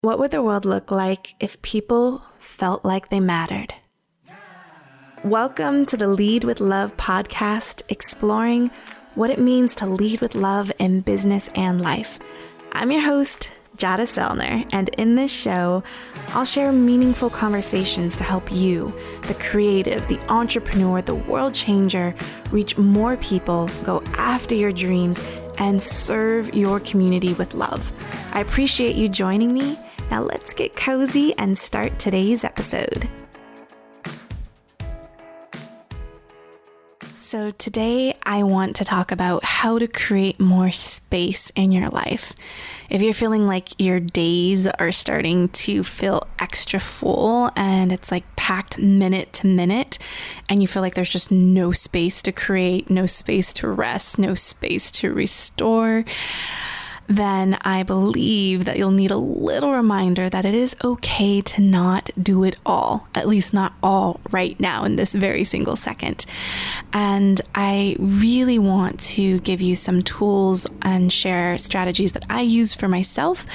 What would the world look like if people felt like they mattered? Welcome to the Lead with Love podcast, exploring what it means to lead with love in business and life. I'm your host, Jada Selner, and in this show, I'll share meaningful conversations to help you, the creative, the entrepreneur, the world changer, reach more people, go after your dreams, and serve your community with love. I appreciate you joining me. Now let's get cozy and start today's episode. So today I want to talk about how to create more space in your life. If you're feeling like your days are starting to feel extra full and it's like packed minute to minute, and you feel like there's just no space to create, no space to rest, no space to restore, then I believe that you'll need a little reminder that it is okay to not do it all, at least not all right now in this very single second. And I really want to give you some tools and share strategies that I use for myself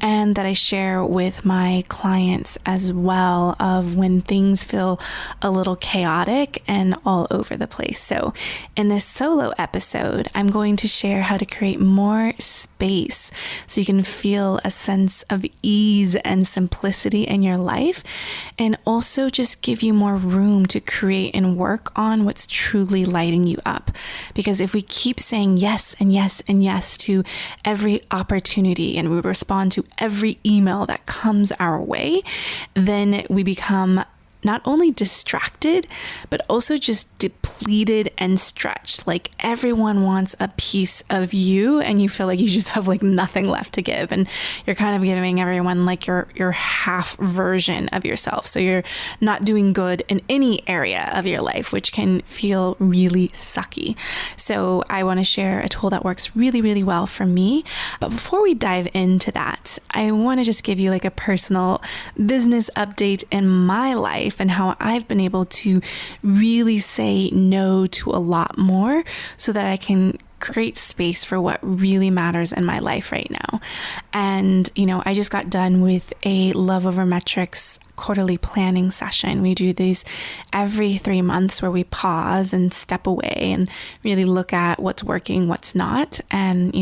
and that I share with my clients as well, of when things feel a little chaotic and all over the place. So in this solo episode, I'm going to share how to create more space so you can feel a sense of ease and simplicity in your life, and also just give you more room to create and work on what's truly lighting you up. Because if we keep saying yes and yes and yes to every opportunity, and we respond to every email that comes our way, then we become not only distracted, but also just depleted and stretched. Like everyone wants a piece of you and you feel like you just have like nothing left to give. And you're kind of giving everyone like your half version of yourself. So you're not doing good in any area of your life, which can feel really sucky. So I want to share a tool that works really, really well for me. But before we dive into that, I want to just give you like a personal business update in my life and how I've been able to really say no to a lot more so that I can create space for what really matters in my life right now. And, I just got done with a Love Over Metrics quarterly planning session. We do these every 3 months where we pause and step away and really look at what's working, what's not, and,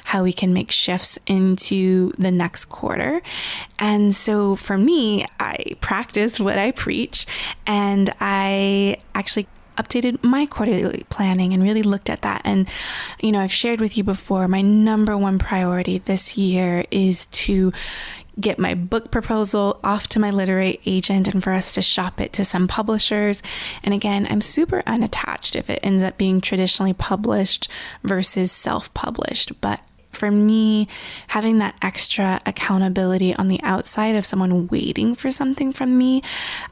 how we can make shifts into the next quarter. And so for me, I practiced what I preach, and I actually updated my quarterly planning and really looked at that. And, I've shared with you before, my number one priority this year is to get my book proposal off to my literary agent and for us to shop it to some publishers. And again, I'm super unattached if it ends up being traditionally published versus self-published. But for me, having that extra accountability on the outside of someone waiting for something from me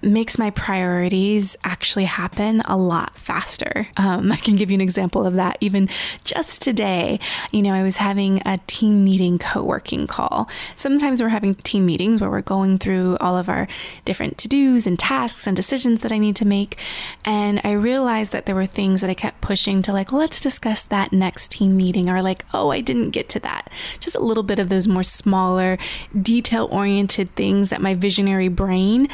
makes my priorities actually happen a lot faster. I can give you an example of that. Even just today, I was having a team meeting CoWorking call. Sometimes we're having team meetings where we're going through all of our different to-dos and tasks and decisions that I need to make. And I realized that there were things that I kept pushing to like, let's discuss that next team meeting, or like, oh, I didn't get to that. Just a little bit of those more smaller, detail-oriented things that my visionary brain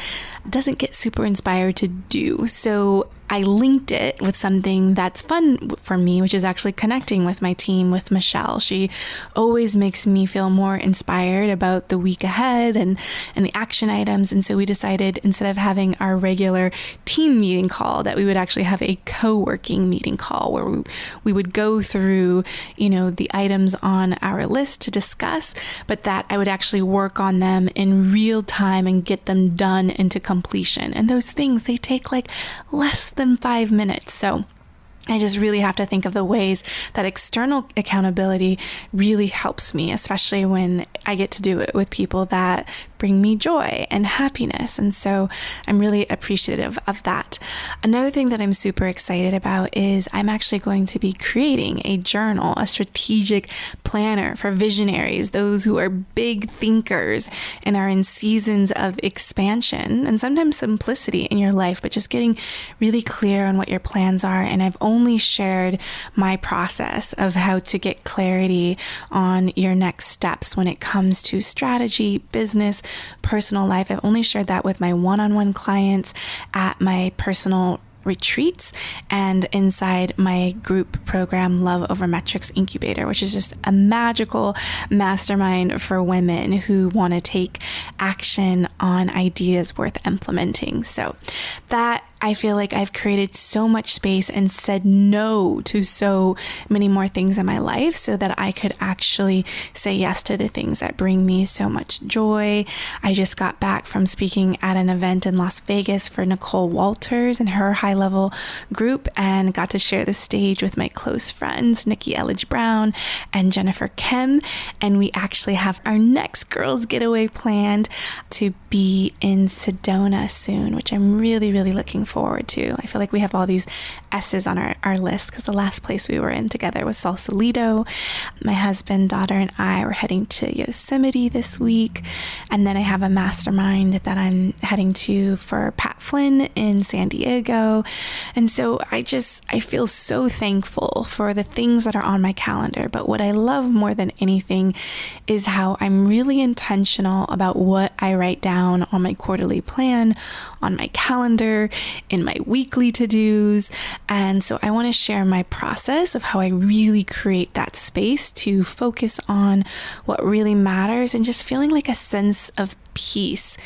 doesn't get super inspired to do. So I linked it with something that's fun for me, which is actually connecting with my team, with Michelle. She always makes me feel more inspired about the week ahead and the action items. And so we decided, instead of having our regular team meeting call, that we would actually have a co-working meeting call where we would go through, the items on our list to discuss, but that I would actually work on them in real time and get them done into completion. And those things, they take like less than 5 minutes. So I just really have to think of the ways that external accountability really helps me, especially when I get to do it with people that bring me joy and happiness. And so I'm really appreciative of that. Another thing that I'm super excited about is I'm actually going to be creating a journal, a strategic planner for visionaries, those who are big thinkers and are in seasons of expansion and sometimes simplicity in your life, but just getting really clear on what your plans are. And I've only shared my process of how to get clarity on your next steps when it comes comes to strategy, business, personal life. I've only shared that with my one-on-one clients at my personal retreats and inside my group program, Love Over Metrics Incubator, which is just a magical mastermind for women who want to take action on ideas worth implementing. So that, I feel like I've created so much space and said no to so many more things in my life so that I could actually say yes to the things that bring me so much joy. I just got back from speaking at an event in Las Vegas for Nicole Walters and her high-level group, and got to share the stage with my close friends, Nikki Elledge Brown and Jennifer Kim. And we actually have our next girls getaway planned to be in Sedona soon, which I'm really, really looking forward to. I feel like we have all these S's on our list because the last place we were in together was Sausalito. My husband, daughter, and I were heading to Yosemite this week. And then I have a mastermind that I'm heading to for Pat Flynn in San Diego. And so I feel so thankful for the things that are on my calendar. But what I love more than anything is how I'm really intentional about what I write down on my quarterly plan, on my calendar, in my weekly to-dos. And so I want to share my process of how I really create that space to focus on what really matters and just feeling like a sense of peace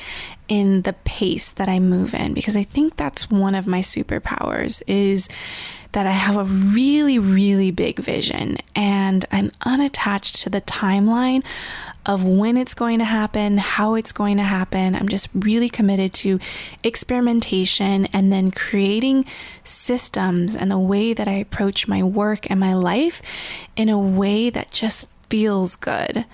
in the pace that I move in, because I think that's one of my superpowers, is that I have a really, really big vision and I'm unattached to the timeline of when it's going to happen, how it's going to happen. I'm just really committed to experimentation and then creating systems and the way that I approach my work and my life in a way that just feels good.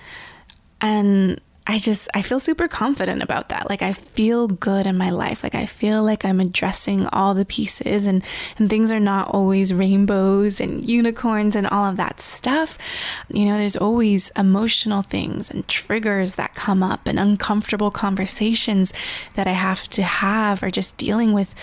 And I feel super confident about that. Like, I feel good in my life. Like, I feel like I'm addressing all the pieces and things are not always rainbows and unicorns and all of that stuff. There's always emotional things and triggers that come up and uncomfortable conversations that I have to have, or just dealing with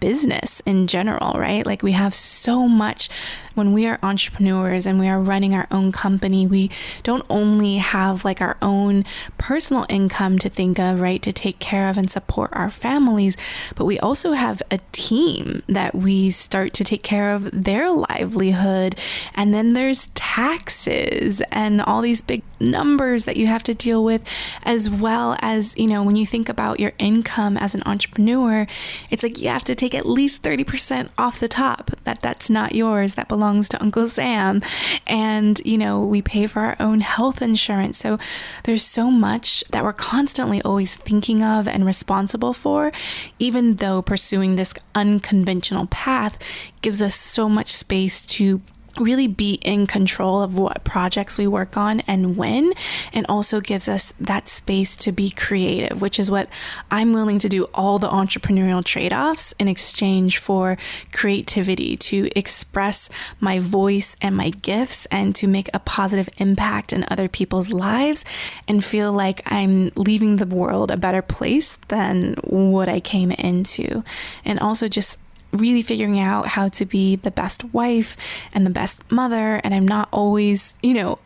business in general, right? Like, we have so much when we are entrepreneurs and we are running our own company. We don't only have like our own personal income to think of, right, to take care of and support our families, but we also have a team that we start to take care of their livelihood. And then there's taxes and all these big numbers that you have to deal with, as well as, when you think about your income as an entrepreneur, it's like you have to take at least 30% off the top. That's not yours. That belongs to Uncle Sam. And, we pay for our own health insurance. So there's so much that we're constantly always thinking of and responsible for, even though pursuing this unconventional path gives us so much space to really be in control of what projects we work on and when, and also gives us that space to be creative, which is what I'm willing to do all the entrepreneurial trade-offs in exchange for creativity, to express my voice and my gifts and to make a positive impact in other people's lives and feel like I'm leaving the world a better place than what I came into. And also just really figuring out how to be the best wife and the best mother. And I'm not always,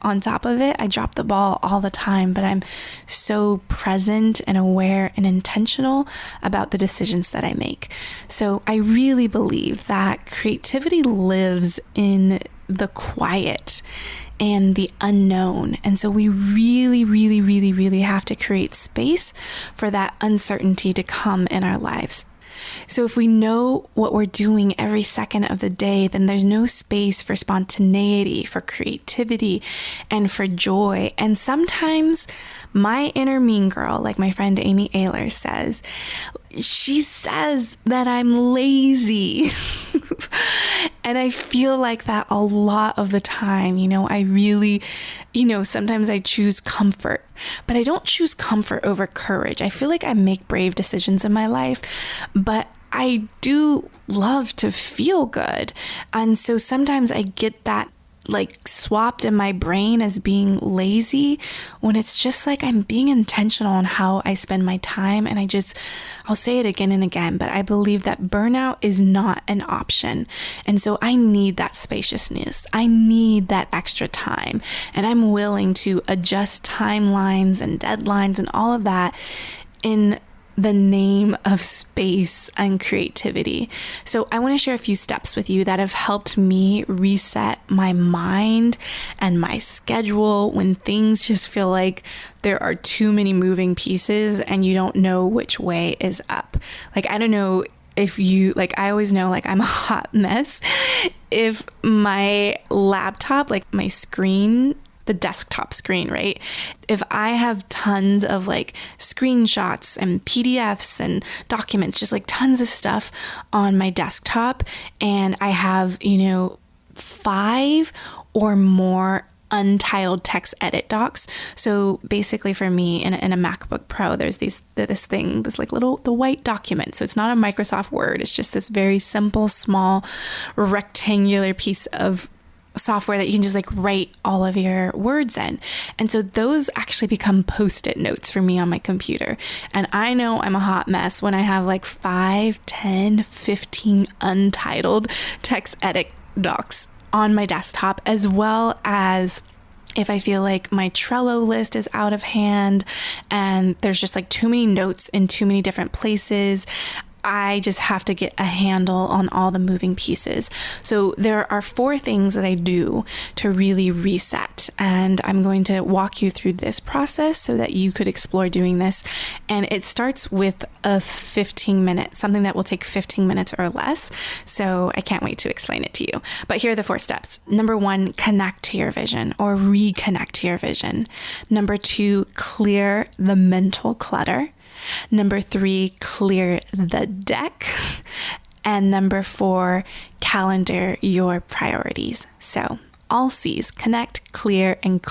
on top of it. I drop the ball all the time, but I'm so present and aware and intentional about the decisions that I make. So I really believe that creativity lives in the quiet and the unknown. And so we really, really, really, really have to create space for that uncertainty to come in our lives. So if we know what we're doing every second of the day, then there's no space for spontaneity, for creativity, and for joy. And sometimes my inner mean girl, like my friend Amy Ayler says, she says that I'm lazy. And I feel like that a lot of the time. I really, sometimes I choose comfort, but I don't choose comfort over courage. I feel like I make brave decisions in my life, but I do love to feel good. And so sometimes I get that like swapped in my brain as being lazy, when it's just like I'm being intentional on how I spend my time. And I'll say it again and again, but I believe that burnout is not an option. And so I need that spaciousness. I need that extra time. And I'm willing to adjust timelines and deadlines and all of that in the name of space and creativity. So I want to share a few steps with you that have helped me reset my mind and my schedule when things just feel like there are too many moving pieces and you don't know which way is up. Like, I don't know if you, like, I always know, like, I'm a hot mess if my laptop, like my screen, the desktop screen, right? If I have tons of like screenshots and PDFs and documents, just like tons of stuff on my desktop, and I have, 5 or more untitled text edit docs. So basically for me in a MacBook Pro, there's this like the white document. So it's not a Microsoft Word. It's just this very simple, small, rectangular piece of software that you can just like write all of your words in. And so those actually become post-it notes for me on my computer. And I know I'm a hot mess when I have like 5, 10, 15 untitled text edit docs on my desktop, as well as if I feel like my Trello list is out of hand and there's just like too many notes in too many different places. I just have to get a handle on all the moving pieces. So there are 4 things that I do to really reset. And I'm going to walk you through this process so that you could explore doing this. And it starts with a 15-minute, something that will take 15 minutes or less. So I can't wait to explain it to you. But here are the 4 steps. Number 1, connect to your vision or reconnect to your vision. Number 2, clear the mental clutter. Number 3, clear the deck. And number 4, calendar your priorities. So all C's: connect, clear, and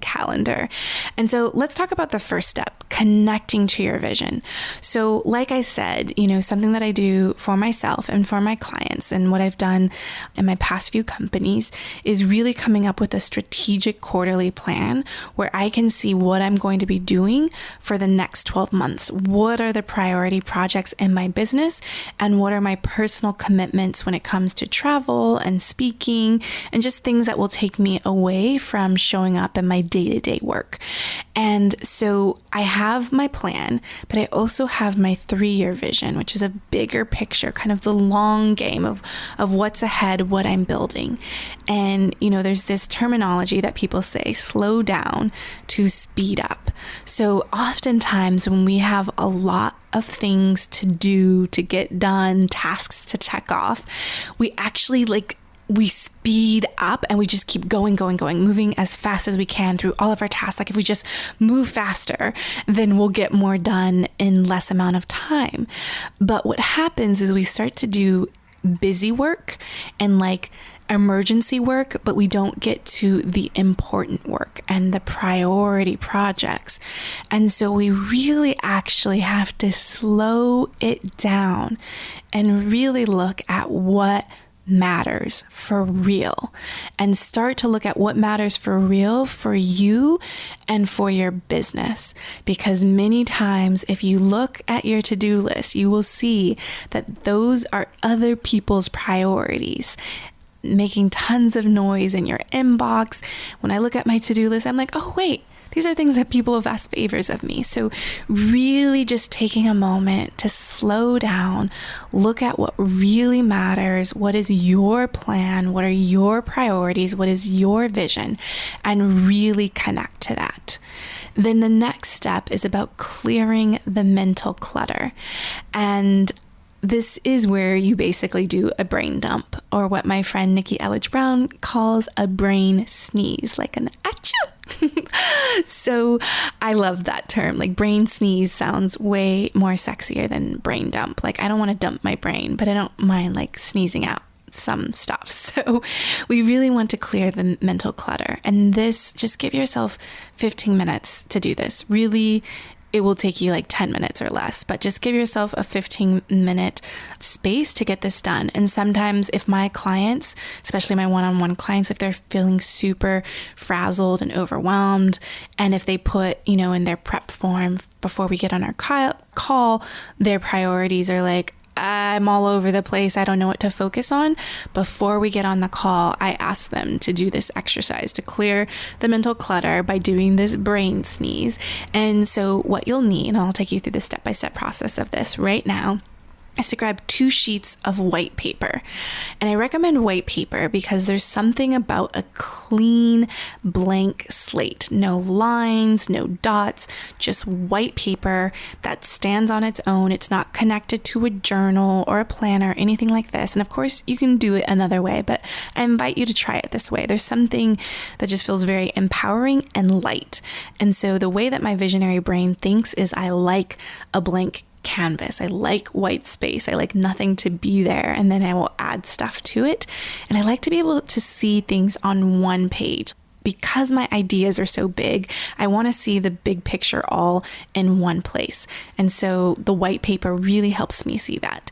calendar. And so let's talk about the first step, connecting to your vision. So like I said, something that I do for myself and for my clients, and what I've done in my past few companies, is really coming up with a strategic quarterly plan where I can see what I'm going to be doing for the next 12 months. What are the priority projects in my business, and what are my personal commitments when it comes to travel and speaking and just things that will take me away from showing up in my day-to-day work. And so I have my plan, but I also have my 3-year vision, which is a bigger picture, kind of the long game of what's ahead, what I'm building. And, there's this terminology that people say, slow down to speed up. So oftentimes when we have a lot of things to do, to get done, tasks to check off, we actually we speed up and we just keep going, moving as fast as we can through all of our tasks. Like if we just move faster, then we'll get more done in less amount of time. But what happens is we start to do busy work and like emergency work, but we don't get to the important work and the priority projects. And so we really actually have to slow it down and really look at what matters for real, and start to look at what matters for real for you and for your business. Because many times if you look at your to-do list, you will see that those are other people's priorities, making tons of noise in your inbox. When I look at my to-do list, I'm like, oh wait, these are things that people have asked favors of me. So really just taking a moment to slow down, look at what really matters, what is your plan, what are your priorities, what is your vision, and really connect to that. Then the next step is about clearing the mental clutter. And this is where you basically do a brain dump, or what my friend Nikki Elledge Brown calls a brain sneeze, like an achoo. So I love that term. Like brain sneeze sounds way more sexier than brain dump. Like I don't want to dump my brain, but I don't mind like sneezing out some stuff. So we really want to clear the mental clutter. And this, just give yourself 15 minutes to do this. Really it will take you like 10 minutes or less, but just give yourself a 15-minute space to get this done. And sometimes if my clients, especially my one-on-one clients, if they're feeling super frazzled and overwhelmed, and if they put, in their prep form before we get on our call, their priorities are like, I'm all over the place, I don't know what to focus on. Before we get on the call, I ask them to do this exercise to clear the mental clutter by doing this brain sneeze. And so what you'll need, and I'll take you through the step-by-step process of this right now, is to grab 2 sheets of white paper. And I recommend white paper because there's something about a clean, blank slate. No lines, no dots, just white paper that stands on its own. It's not connected to a journal or a planner, anything like this. And of course, you can do it another way, but I invite you to try it this way. There's something that just feels very empowering and light. And so the way that my visionary brain thinks is I like a blank canvas. I like white space. I like nothing to be there, and then I will add stuff to it. And I like to be able to see things on one page. Because my ideas are so big, I want to see the big picture all in one place. And so the white paper really helps me see that.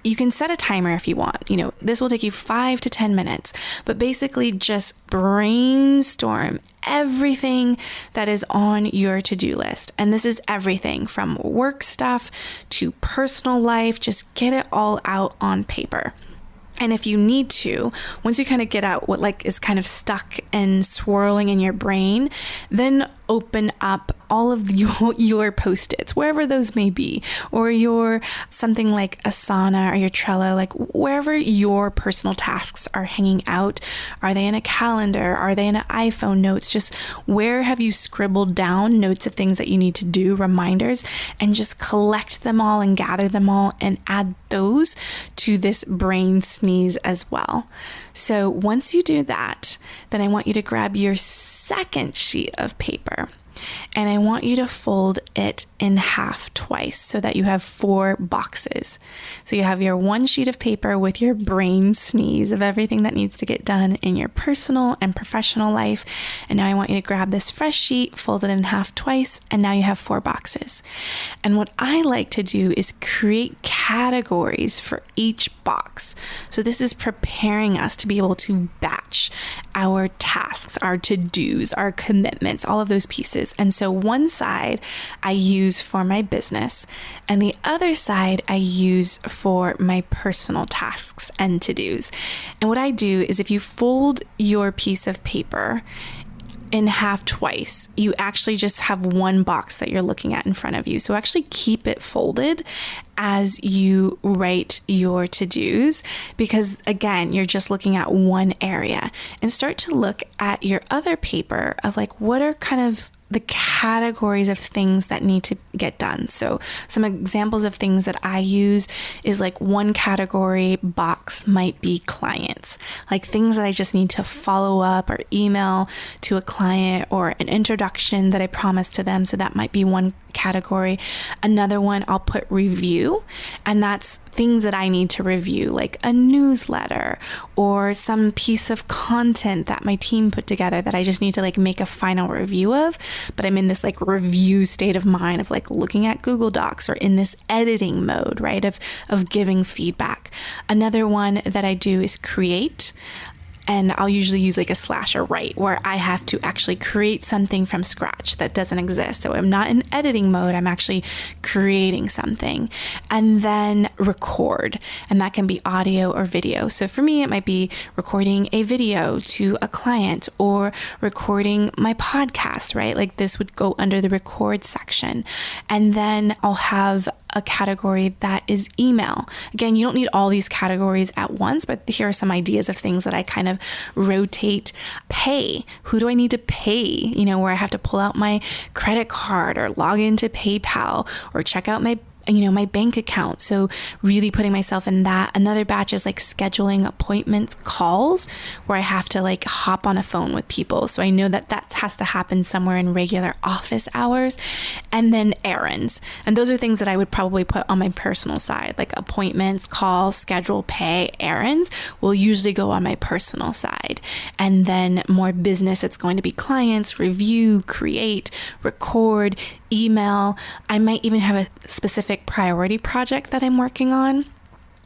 You can set a timer if you want. This will take you 5 to 10 minutes, but basically just brainstorm everything that is on your to-do list. And this is everything from work stuff to personal life. Just get it all out on paper. And if you need to, once you kind of get out what is kind of stuck and swirling in your brain, then open up all of your Post-its, wherever those may be, or your something like Asana or your Trello, like wherever your personal tasks are hanging out. Are they in a calendar? Are they in an iPhone notes? Just where have you scribbled down notes of things that you need to do, reminders, and just collect them all and gather them all and add those to this brain sneeze as well. So once you do that, then I want you to grab your second sheet of paper and I want you to fold it in half twice so that you have 4 boxes. So you have your 1 sheet of paper with your brain sneeze of everything that needs to get done in your personal and professional life. And now I want you to grab this fresh sheet, fold it in half twice, and now you have 4 boxes. And what I like to do is create categories for each box. So this is preparing us to be able to batch our tasks, our to-dos, our commitments, all of those pieces. And so one side I use for my business and the other side I use for my personal tasks and to-dos. And what I do is if you fold your piece of paper in half twice, you actually just have one box that you're looking at in front of you. So actually keep it folded as you write your to-dos, because again, you're just looking at one area, and start to look at your other paper of what are kind of the categories of things that need to get done. So some examples of things that I use is one category box might be clients, things that I just need to follow up or email to a client or an introduction that I promised to them. So that might be one category. Another one I'll put review, and that's things that I need to review, like a newsletter or some piece of content that my team put together that I just need to make a final review of. But I'm in this review state of mind of looking at Google Docs or in this editing mode, right? Of giving feedback. Another one that I do is create. And I'll usually use a slash or write, where I have to actually create something from scratch that doesn't exist. So I'm not in editing mode, I'm actually creating something. And then record, and that can be audio or video. So for me, it might be recording a video to a client or recording my podcast, right? This would go under the record section. And then I'll have a category that is email. Again, you don't need all these categories at once, but here are some ideas of things that I kind of rotate. Pay. Who do I need to pay? Where I have to pull out my credit card or log into PayPal or check out my bank account. So really putting myself in that. Another batch is scheduling appointments, calls, where I have to hop on a phone with people. So I know that has to happen somewhere in regular office hours. And then errands. And those are things that I would probably put on my personal side, appointments, calls, schedule, pay, errands will usually go on my personal side. And then more business, it's going to be clients, review, create, record, email. I might even have a specific priority project that I'm working on.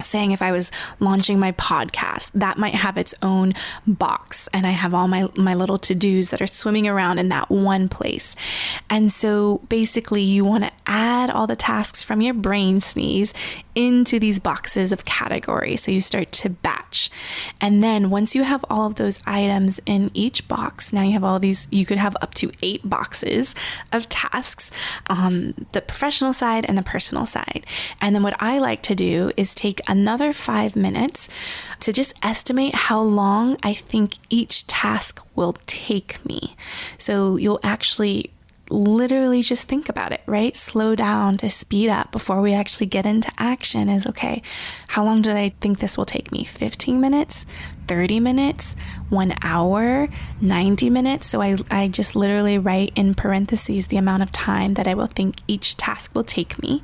Saying if I was launching my podcast, that might have its own box, and I have all my little to-dos that are swimming around in that one place. And so basically you want to add all the tasks from your brain sneeze into these boxes of category. So you start to batch. And then once you have all of those items in each box, now you have all these, you could have up to 8 boxes of tasks on the professional side and the personal side. And then what I like to do is take another 5 minutes to just estimate how long I think each task will take me. So you'll actually literally just think about it, right? Slow down to speed up before we actually get into action is, okay, how long did I think this will take me? 15 minutes, 30 minutes, 1 hour, 90 minutes. So I just literally write in parentheses the amount of time that I will think each task will take me.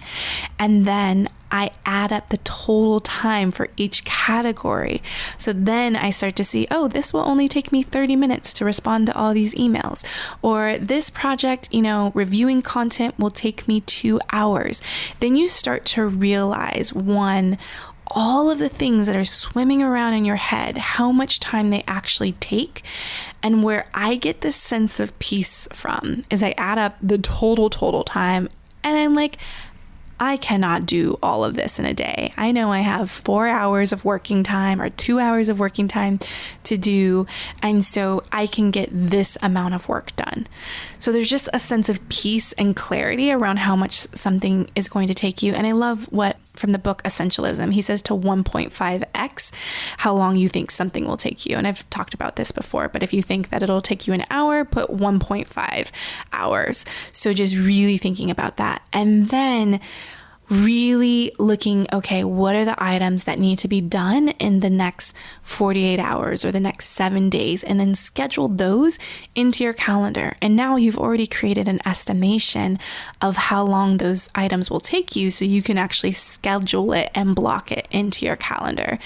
And then I add up the total time for each category. So then I start to see, oh, this will only take me 30 minutes to respond to all these emails. Or this project, reviewing content will take me 2 hours. Then you start to realize, one, all of the things that are swimming around in your head, how much time they actually take. And where I get this sense of peace from is I add up the total time, and I'm like, I cannot do all of this in a day. I know I have 4 hours of working time or 2 hours of working time to do, and so I can get this amount of work done. So there's just a sense of peace and clarity around how much something is going to take you. And I love what from the book Essentialism, he says to 1.5x how long you think something will take you. And I've talked about this before, but if you think that it'll take you an hour, put 1.5 hours. So just really thinking about that. And then really looking, okay, what are the items that need to be done in the next 48 hours or the next 7 days, and then schedule those into your calendar. And now you've already created an estimation of how long those items will take you, so you can actually schedule it and block it into your calendar.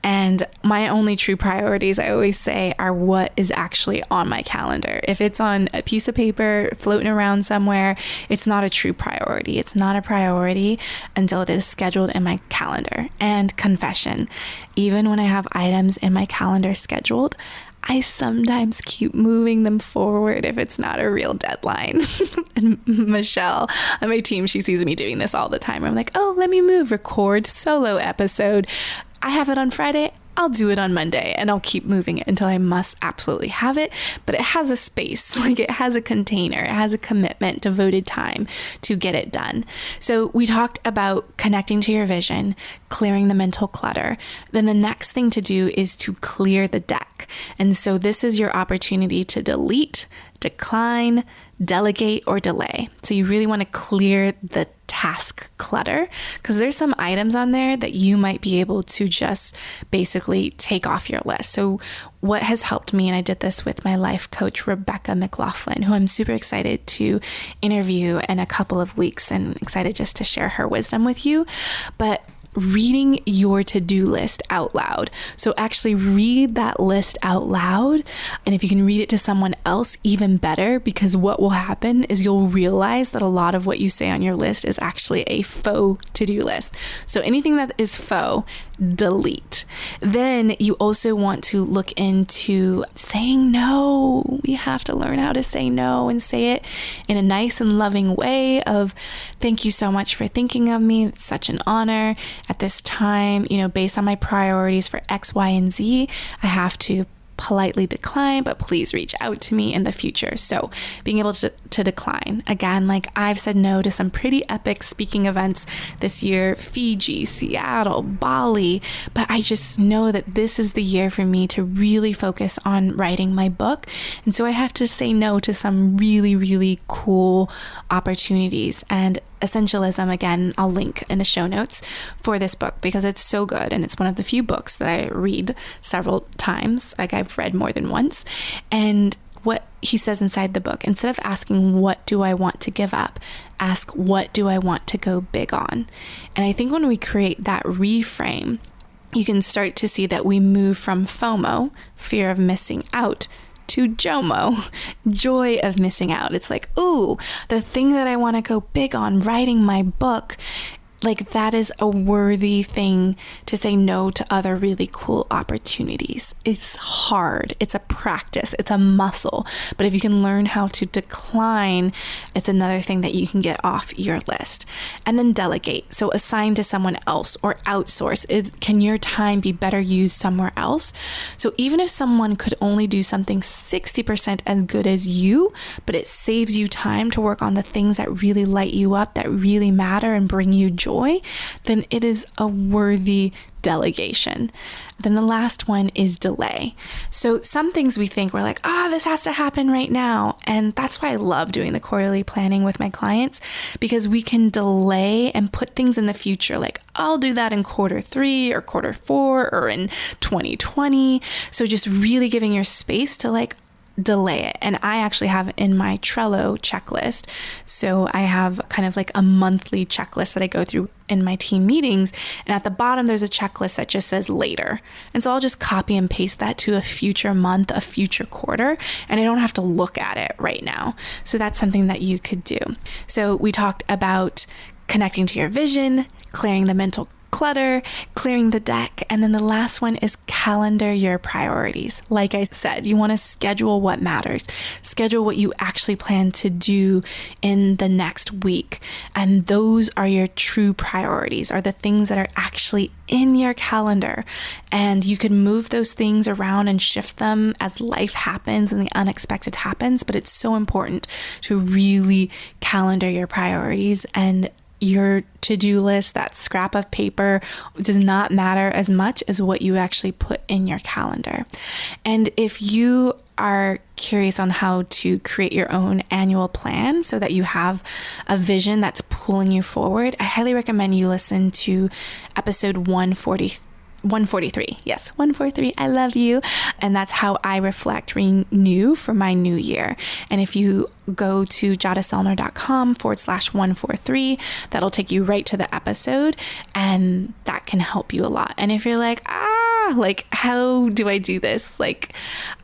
And my only true priorities, I always say, are what is actually on my calendar. If it's on a piece of paper floating around somewhere, it's not a true priority. It's not a priority until it is scheduled in my calendar. And confession, even when I have items in my calendar scheduled, I sometimes keep moving them forward if it's not a real deadline. And Michelle on my team, she sees me doing this all the time. I'm like, oh, let me record solo episode. I have it on Friday, I'll do it on Monday, and I'll keep moving it until I must absolutely have it. But it has a space, like it has a container, it has a commitment, devoted time to get it done. So we talked about connecting to your vision, clearing the mental clutter. Then the next thing to do is to clear the deck. And so this is your opportunity to delete, decline, delegate, or delay. So you really want to clear the task clutter, because there's some items on there that you might be able to just basically take off your list. So what has helped me, and I did this with my life coach, Rebecca McLaughlin, who I'm super excited to interview in a couple of weeks, and excited just to share her wisdom with you. But reading your to-do list out loud. So actually read that list out loud. And if you can read it to someone else, even better, because what will happen is you'll realize that a lot of what you say on your list is actually a faux to-do list. So anything that is faux, delete. Then you also want to look into saying no. We have to learn how to say no, and say it in a nice and loving way of, thank you so much for thinking of me. It's such an honor. At this time, based on my priorities for X, Y, and Z, I have to politely decline, but please reach out to me in the future. So being able to decline. Again, like I've said no to some pretty epic speaking events this year, Fiji, Seattle, Bali, but I just know that this is the year for me to really focus on writing my book. And so I have to say no to some really, really cool opportunities. And Essentialism, again, I'll link in the show notes for this book because it's so good. And it's one of the few books that I read several times. Like I've read more than once. And what he says inside the book, instead of asking, what do I want to give up? Ask, what do I want to go big on? And I think when we create that reframe, you can start to see that we move from FOMO, fear of missing out, to JOMO, joy of missing out. It's like, ooh, the thing that I want to go big on, writing my book, like that is a worthy thing to say no to other really cool opportunities. It's hard. It's a practice. It's a muscle. But if you can learn how to decline, it's another thing that you can get off your list. And then delegate. So assign to someone else or outsource. Can your time be better used somewhere else? So even if someone could only do something 60% as good as you, but it saves you time to work on the things that really light you up, that really matter and bring you joy, then it is a worthy delegation. Then the last one is delay. So some things we think we're like, this has to happen right now. And that's why I love doing the quarterly planning with my clients, because we can delay and put things in the future. Like I'll do that in quarter 3 or quarter 4 or in 2020. So just really giving your space to like delay it. And I actually have in my Trello checklist. So I have kind of like a monthly checklist that I go through in my team meetings. And at the bottom, there's a checklist that just says later. And so I'll just copy and paste that to a future month, a future quarter, and I don't have to look at it right now. So that's something that you could do. So we talked about connecting to your vision, clearing the mental clutter, clearing the deck, and then the last one is calendar your priorities. Like I said, you want to schedule what matters, schedule what you actually plan to do in the next week. And those are your true priorities, are the things that are actually in your calendar. And you can move those things around and shift them as life happens and the unexpected happens. But it's so important to really calendar your priorities, and your to-do list, that scrap of paper, does not matter as much as what you actually put in your calendar. And if you are curious on how to create your own annual plan so that you have a vision that's pulling you forward, I highly recommend you listen to episode 143. Yes, 143. I love you. And that's how I reflect, renew for my new year. And if you go to jadaselner.com/143, that'll take you right to the episode, and that can help you a lot. And if you're like, like, how do I do this? Like,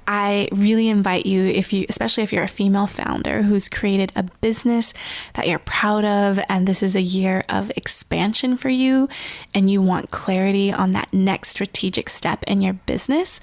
I really invite you, especially if you're a female founder who's created a business that you're proud of, and this is a year of expansion for you, and you want clarity on that next strategic step in your business,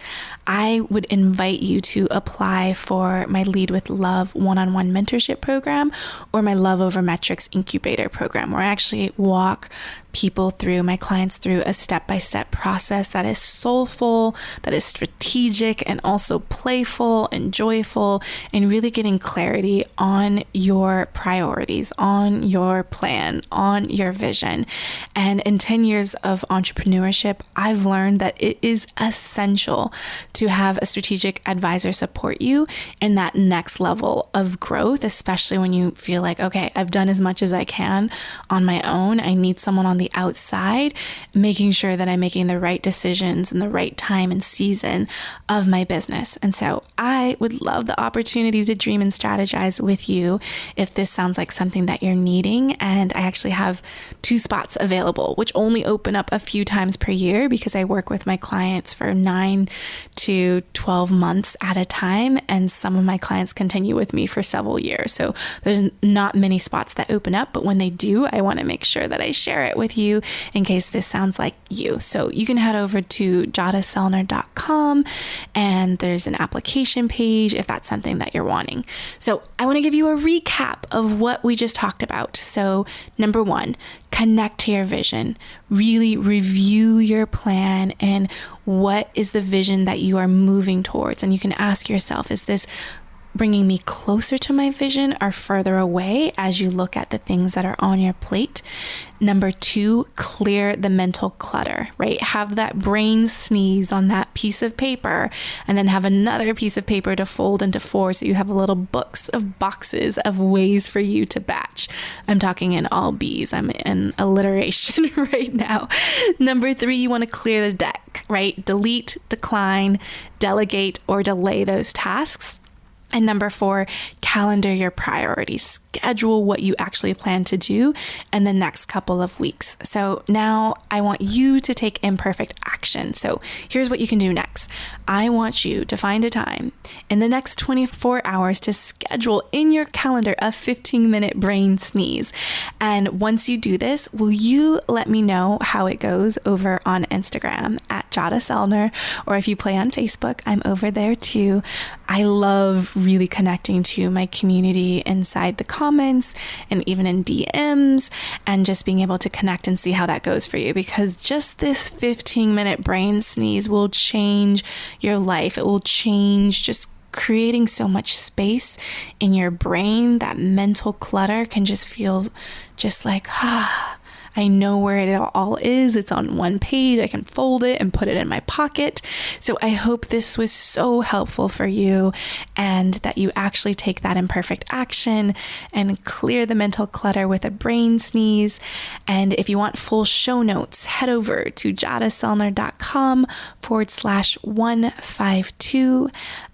I would invite you to apply for my Lead with Love one-on-one mentorship program or my Love Over Metrics incubator program, where I actually walk my clients through a step-by-step process that is soulful, that is strategic, and also playful and joyful, and really getting clarity on your priorities, on your plan, on your vision. And in 10 years of entrepreneurship, I've learned that it is essential to have a strategic advisor support you in that next level of growth, especially when you feel like, okay, I've done as much as I can on my own. I need someone on the outside, making sure that I'm making the right decisions in the right time and season of my business. And so I would love the opportunity to dream and strategize with you if this sounds like something that you're needing. And I actually have 2 spots available, which only open up a few times per year because I work with my clients for 9 to 12 months at a time. And some of my clients continue with me for several years. So there's not many spots that open up, but when they do, I want to make sure that I share it with you in case this sounds like you. So you can head over to jadaselner.com, and there's an application page if that's something that you're wanting. So I want to give you a recap of what we just talked about. So number 1, connect to your vision. Really review your plan and what is the vision that you are moving towards. And you can ask yourself, is this bringing me closer to my vision or further away as you look at the things that are on your plate? Number 2, clear the mental clutter, right? Have that brain sneeze on that piece of paper, and then have another piece of paper to fold into 4 so you have little boxes of ways for you to batch. I'm talking in all B's. I'm in alliteration right now. Number 3, you want to clear the deck, right? Delete, decline, delegate, or delay those tasks. And number 4, calendar your priorities. Schedule what you actually plan to do in the next couple of weeks. So now I want you to take imperfect action. So here's what you can do next. I want you to find a time in the next 24 hours to schedule in your calendar a 15-minute brain sneeze. And once you do this, will you let me know how it goes over on Instagram at Jada Selner, or if you play on Facebook, I'm over there too. I love really connecting to my community inside the comments and even in DMs, and just being able to connect and see how that goes for you, because just this 15-minute brain sneeze will change your life. It will change just creating so much space in your brain. That mental clutter can just feel just like, I know where it all is. It's on one page. I can fold it and put it in my pocket. So I hope this was so helpful for you, and that you actually take that imperfect action and clear the mental clutter with a brain sneeze. And if you want full show notes, head over to jadaselner.com/152.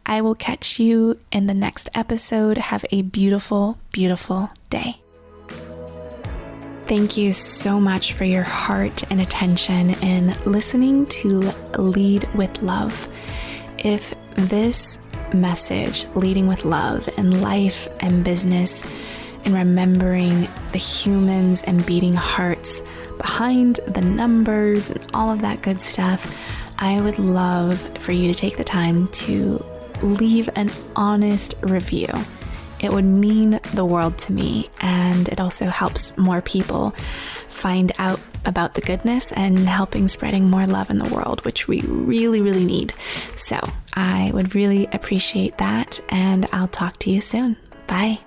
I will catch you in the next episode. Have a beautiful, beautiful day. Thank you so much for your heart and attention in listening to Lead with Love. If this message, leading with love in life and business, and remembering the humans and beating hearts behind the numbers and all of that good stuff, I would love for you to take the time to leave an honest review. It would mean the world to me, and it also helps more people find out about the goodness and helping spreading more love in the world, which we really, really need. So I would really appreciate that, and I'll talk to you soon. Bye.